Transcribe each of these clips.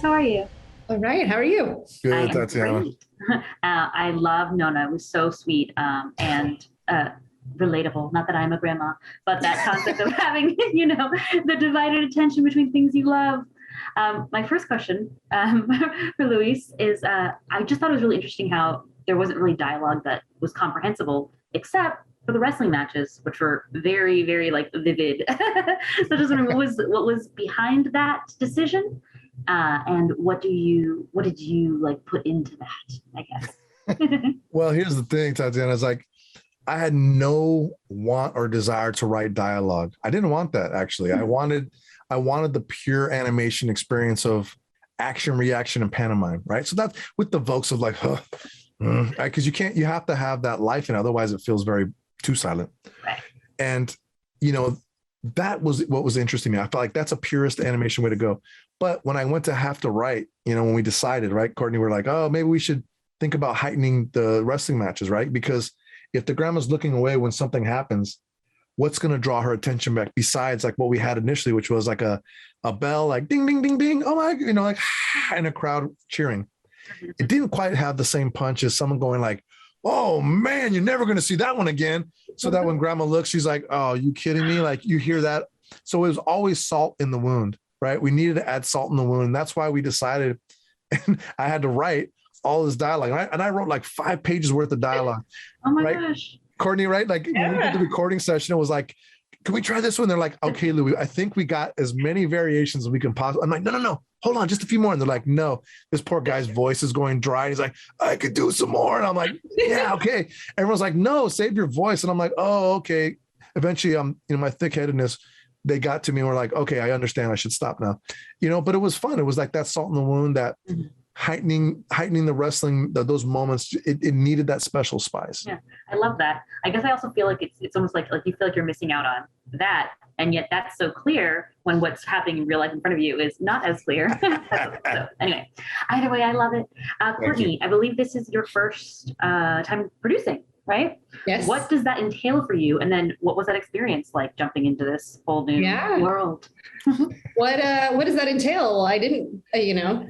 guys. How are you? All right. How are you? I Good, am Tatiana. great. I love Nona. It was so sweet and relatable. Not that I'm a grandma, but that concept of having, the divided attention between things you love. My first question for Luis is I just thought it was really interesting how there wasn't really dialogue that was comprehensible, except for the wrestling matches, which were very, very like vivid. So just wondering what was behind that decision, and what did you like put into that? I guess. Well, here's the thing, Tatiana. It's like I had no want or desire to write dialogue. I didn't want that actually. I wanted the pure animation experience of action, reaction, and pantomime, right? So that's with the Vokes of like, because you have to have that life in, otherwise it feels very too silent. Right. And that was what was interesting to me. I felt like that's a purest animation way to go. But when I went to have to write, when we decided, right, Courtney, we're like, oh, maybe we should think about heightening the wrestling matches, right? Because if the grandma's looking away when something happens, what's going to draw her attention back besides like what we had initially, which was like a bell, like ding, ding, ding, ding. Oh my, like, and a crowd cheering. It didn't quite have the same punch as someone going like, oh man, you're never going to see that one again. So that when grandma looks, she's like, oh, you kidding me? Like you hear that. So it was always salt in the wound, right? We needed to add salt in the wound. And that's why we decided, and I had to write all this dialogue. And I wrote like 5 pages worth of dialogue. Oh my right? gosh. Courtney, right? Like when we did the recording session, it was like, can we try this one? They're like, okay, Louis, I think we got as many variations as we can possibly. I'm like, no, hold on, just a few more. And they're like, no, this poor guy's voice is going dry. He's like, I could do some more. And I'm like, yeah, okay. Everyone's like, no, save your voice. And I'm like, oh, okay. Eventually, my thick-headedness, they got to me and were like, okay, I understand. I should stop now. But it was fun. It was like that salt in the wound, that heightening the wrestling, those moments. It needed that special spice. Yeah, I love that. I guess I also feel like it's almost like you feel like you're missing out on that, and yet that's so clear when what's happening in real life in front of you is not as clear. So anyway, either way, I love it. Courtney, I believe this is your first time producing, right? Yes. What does that entail for you? And then what was that experience like jumping into this whole new world? What does that entail? Well, I didn't,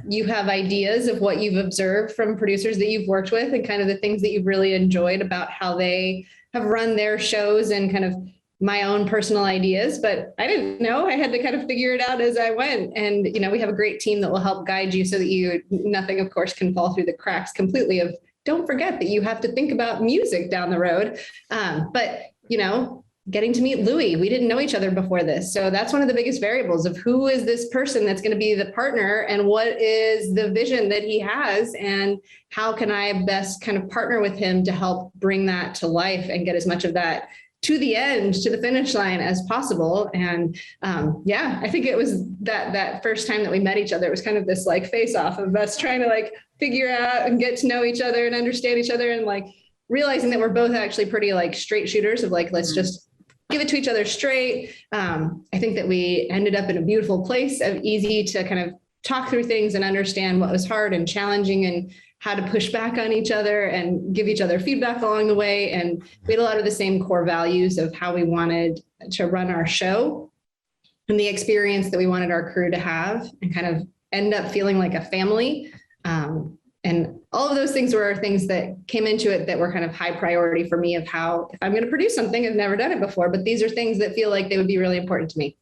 you have ideas of what you've observed from producers that you've worked with and kind of the things that you've really enjoyed about how they have run their shows and kind of my own personal ideas, but I didn't know. I had to kind of figure it out as I went. And, we have a great team that will help guide you so that nothing, of course, can fall through the cracks completely of, don't forget that you have to think about music down the road. But, getting to meet Louis, we didn't know each other before this. So that's one of the biggest variables of who is this person that's going to be the partner and what is the vision that he has and how can I best kind of partner with him to help bring that to life and get as much of that to the end, to the finish line as possible. And I think it was that first time that we met each other, it was kind of this like face off of us trying to like figure out and get to know each other and understand each other and like realizing that we're both actually pretty like straight shooters of like, let's just give it to each other straight. I think that we ended up in a beautiful place of easy to kind of talk through things and understand what was hard and challenging and how to push back on each other and give each other feedback along the way. And we had a lot of the same core values of how we wanted to run our show and the experience that we wanted our crew to have and kind of end up feeling like a family. And all of those things were things that came into it that were kind of high priority for me of how, if I'm going to produce something, I've never done it before, but these are things that feel like they would be really important to me.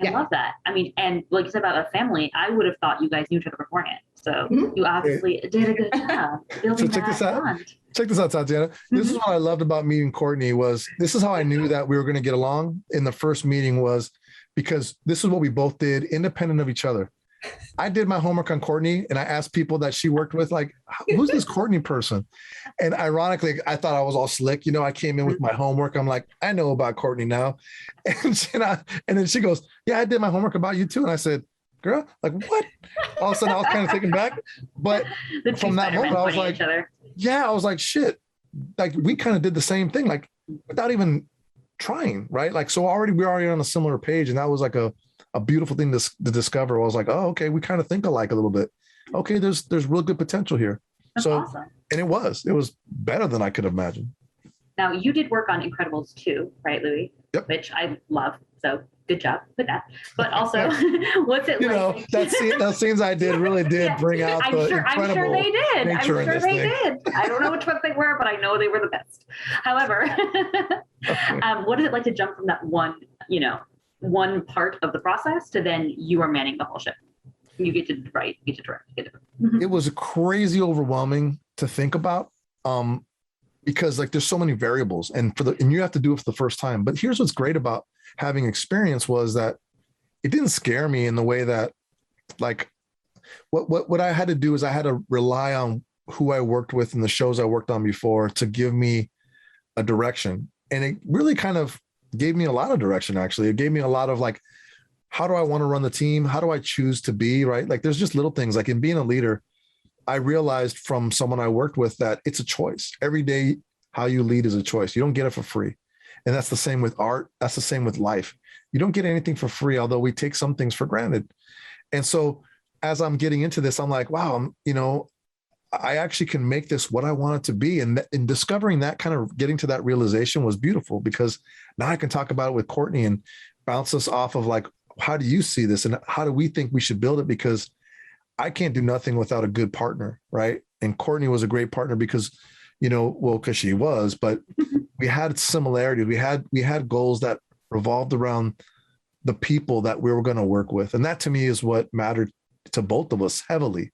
I love that. I mean, and like you said about a family, I would have thought you guys knew each other beforehand. So you obviously did a good job building that bond. Check this out, Tatiana. This is what I loved about meeting Courtney was this is how I knew that we were going to get along in the first meeting was because this is what we both did independent of each other. I did my homework on Courtney and I asked people that she worked with, like, who's this Courtney person? And ironically, I thought I was all slick. I came in with my homework. I'm like, I know about Courtney now. And then she goes, yeah, I did my homework about you too. And I said, girl, like what? All of a sudden I was kind of taken back. But from that moment, I was like, I was like, shit, like we kind of did the same thing, like without even trying, right? Like, so we're already on a similar page. And that was like a beautiful thing to discover. I was like, oh, okay, we kind of think alike a little bit. Okay, there's real good potential here. That's awesome. And it was better than I could imagine. Now you did work on Incredibles 2, right, Louis? Yep. Which I love. So good job with that. But also, what's it You know, like? those scenes I did really did Yeah. bring out I'm the sure incredible they did. I'm nature in sure this they thing. did. I don't know which ones they were, but I know they were the best. However, what is it like to jump from that one part of the process to then you are manning the whole ship? You get to write, you get to direct, you get to. It was crazy overwhelming to think about, because like there's so many variables, and you have to do it for the first time. But here's what's great about having experience was that it didn't scare me in the way that, like, what I had to do is I had to rely on who I worked with in the shows I worked on before to give me a direction, and it really kind of gave me a lot of direction. Actually, it gave me a lot of like, how do I want to run the team? How do I choose to be, right? Like there's just little things like in being a leader, I realized from someone I worked with that it's a choice. Every day, how you lead is a choice. You don't get it for free. And that's the same with art. That's the same with life. You don't get anything for free, although we take some things for granted. And so as I'm getting into this, I'm like, wow, I actually can make this what I want it to be. And in discovering that, kind of getting to that realization was beautiful, because now I can talk about it with Courtney and bounce us off of like, how do you see this? And how do we think we should build it? Because I can't do nothing without a good partner, right? And Courtney was a great partner because, because she was, but we had similarities. We had goals that revolved around the people that we were going to work with. And that to me is what mattered to both of us heavily.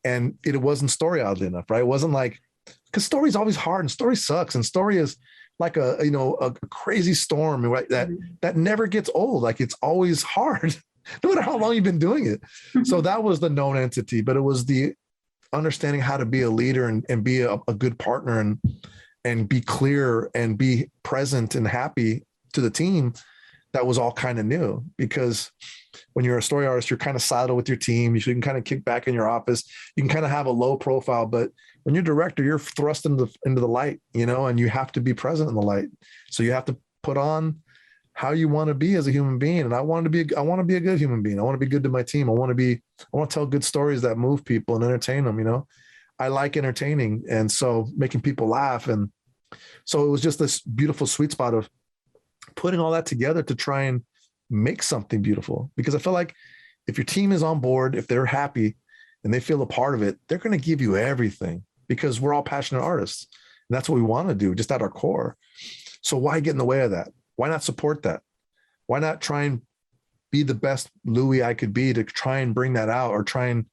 And it wasn't story oddly enough, right? It wasn't like, because story is always hard and story sucks. And story is like a crazy storm, right? That never gets old. Like it's always hard, no matter how long you've been doing it. So that was the known entity, but it was the understanding how to be a leader and be a good partner and be clear and be present and happy to the team. That was all kind of new, because when you're a story artist, you're kind of siloed with your team. You can kind of kick back in your office. You can kind of have a low profile, but when you're director, you're thrust into the light, and you have to be present in the light. So you have to put on how you want to be as a human being. And I want to be a good human being. I want to be good to my team. I want to tell good stories that move people and entertain them. I like entertaining. And so making people laugh. And so it was just this beautiful sweet spot of putting all that together to try and make something beautiful. Because I feel like if your team is on board, if they're happy and they feel a part of it, they're going to give you everything, because we're all passionate artists. And that's what we want to do, just at our core. So why get in the way of that? Why not support that? Why not try and be the best Louis I could be to try and bring that out, or try and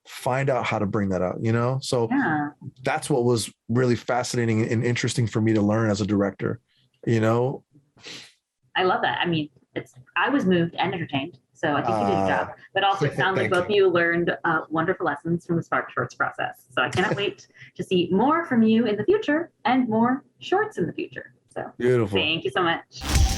find out how to bring that out, So Yeah. That's what was really fascinating and interesting for me to learn as a director, I love that. I mean, I was moved and entertained, so I think you did your job. But also, it sounds like both of you learned wonderful lessons from the SparkShorts process. So I cannot wait to see more from you in the future and more shorts in the future. So beautiful. Thank you so much.